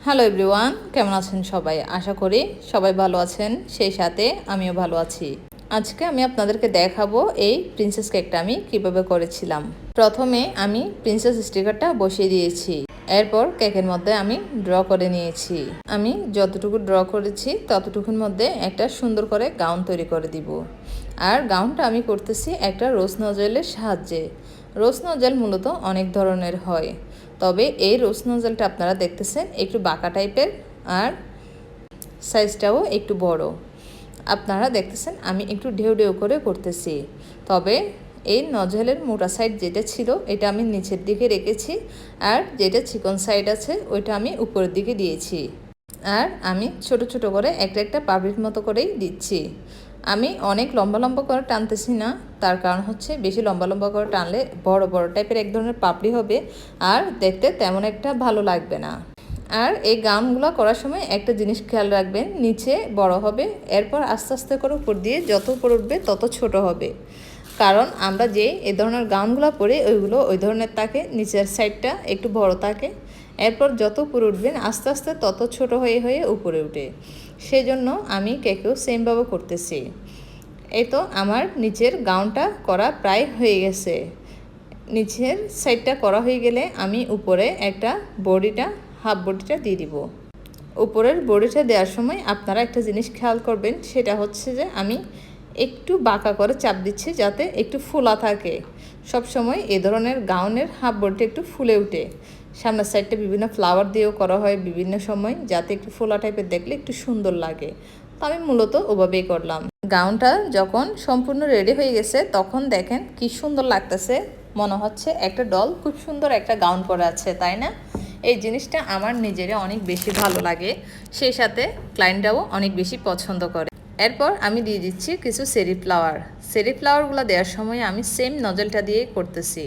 Hello everyone, কেমন আছেন সবাই? আশা করি সবাই ভালো আছেন, সেই সাথে আমিও ভালো আছি। আজকে আমি আপনাদেরকে দেখাবো এই প্রিন্সেস কেকটা আমি কিভাবে করেছিলাম। প্রথমে আমি প্রিন্সেস স্টিকারটা বসিয়ে দিয়েছি। এরপর কেকের মধ্যে আমি ড্র করে নিয়েছি। আমি যতটুকু ড্র করেছি ততটুকুর মধ্যে একটা সুন্দর করে গাউন তৈরি করে দিব। আর গাউনটা আমি করতেছি একটা রোজ নজলের সাহায্যে। রোজ নজল মূলত অনেক ধরনের হয়, তবে এই রোজ নজলটা আপনারা দেখতেছেন একটু বাঁকা টাইপের আর সাইজটাও একটু বড়। আপনারা দেখতেছেন আমি একটু ঢেউ ঢেউ করে করতেছি, তবে এই নজলের মোটা সাইড যেটা ছিল এটা আমি নিচের দিকে রেখেছি, আর যেটা চিকন সাইড আছে ওইটা আমি উপরের দিকে দিয়েছি। আর আমি ছোট ছোট করে একটা একটা পাপড়ির মতো করেই দিচ্ছি। আমি অনেক লম্বা লম্বা করে টানতেছি না, তার কারণ হচ্ছে বেশি লম্বা লম্বা করে টানলে বড় বড় টাইপের এক ধরনের পাপড়ি হবে, আর দেখতে তেমন একটা ভালো লাগবে না। আর এই গাউনগুলো করার সময় একটা জিনিস খেয়াল রাখবেন, নিচে বড় হবে, এরপর আস্তে আস্তে করে উপর দিয়ে যত উপর উঠবে তত ছোট হবে। কারণ আমরা যে এই ধরনের গাউনগুলো পরি ওইগুলো ওই ধরনের থাকে, নিচের সাইডটা একটু বড় থাকে, এরপর যত উপরে উঠবেন আস্তে আস্তে তত ছোট হয়ে হয়ে উপরে উঠে। সেজন্য আমি কেকেও সেমভাবে করতেছি। এই তো আমার নিচের গাউনটা করা প্রায় হয়ে গেছে। নিচের সাইডটা করা হয়ে গেলে আমি উপরে একটা হাফ বডিটা দিয়ে দিব। উপরের বডিটা দেওয়ার সময় আপনারা একটা জিনিস খেয়াল করবেন, সেটা হচ্ছে যে আমি একটু বাঁকা করে চাপ দিচ্ছি যাতে একটু ফোলা থাকে। সব সময় এ ধরনের গাউনের হাফ বডিটা একটু ফুলে উঠে। সামনের সাইডটা বিভিন্ন ফ্লাওয়ার দিয়েও করা হয় বিভিন্ন সময়, যাতে একটু ফোলা টাইপের দেখলে একটু সুন্দর লাগে। তো আমি মূলত ওভাবেই করলাম। গাউনটা যখন সম্পূর্ণ রেডি হয়ে গেছে তখন দেখেন কি সুন্দর লাগতেছে, মনে হচ্ছে একটা ডল খুব সুন্দর একটা গাউন পরে আছে, তাই না? এই জিনিসটা আমার নিজেরই অনেক বেশি ভালো লাগে, সেই সাথে ক্লায়েন্টরাও অনেক বেশি পছন্দ করে। এরপর আমি দিয়ে দিচ্ছি কিছু সেরি ফ্লাওয়ারগুলো দেওয়ার সময় আমি সেম নজলটা দিয়ে করতেছি।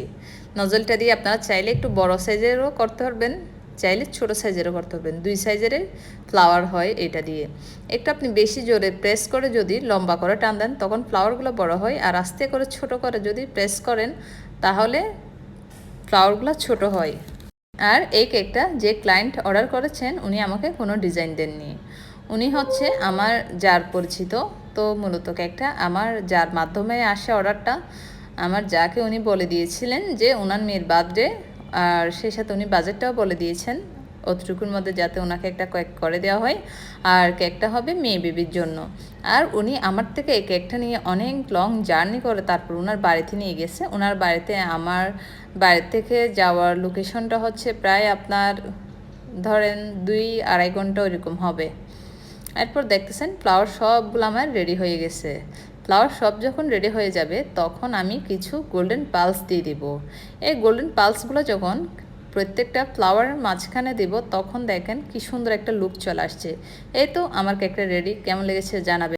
নজলটা দিয়ে আপনারা চাইলে একটু বড় সাইজেরও করতে পারবেন, চাইলে ছোট সাইজেরও করতে পারবেন। দুই সাইজের ফ্লাওয়ার হয় এটা দিয়ে। একটু আপনি বেশি জোরে প্রেস করে যদি লম্বা করে টান দেন তখন ফ্লাওয়ারগুলো বড় হয়, আর আস্তে করে ছোট করে যদি প্রেস করেন তাহলে ফ্লাওয়ারগুলো ছোট হয়। আর এই কেকটা যে ক্লায়েন্ট অর্ডার করেছেন উনি আমাকে কোনো ডিজাইন দেননি, উনি হচ্ছে আমার যার পরিচিত। তো মূলত কেকটা আমার যার মাধ্যমে আসে অর্ডারটা, আমার যাকে উনি বলে দিয়েছিলেন যে ওনার মেয়ের বার্থডে, আর সেই সাথে উনি বাজেটটাও বলে দিয়েছেন অতটুকুর মধ্যে যাতে ওনাকে একটা কেক করে দেওয়া হয়, আর কেকটা হবে মেয়ে বেবির জন্য। আর উনি আমার থেকে এই কেকটা নিয়ে অনেক লং জার্নি করে তারপর ওনার বাড়িতে নিয়ে গেছে। ওনার বাড়িতে আমার বাড়ি থেকে যাওয়ার লোকেশনটা হচ্ছে প্রায় আপনার ধরেন 2-2.5 ঘন্টা ওইরকম হবে। এরপর দেখতেছেন ফ্লাওয়ার সবগুলো আমার রেডি হয়ে গেছে। ফ্লাওয়ার সব যখন রেডি হয়ে যাবে তখন আমি কিছু গোল্ডেন পালস দিয়ে দিব। এই গোল্ডেন পালসগুলো যখন প্রত্যেকটা ফ্লাওয়ারের মাঝখানে দেব তখন দেখেন কি সুন্দর একটা লুক চলে আসছে। এই তো আমার কেকটা রেডি। কেমন লেগেছে জানাবে।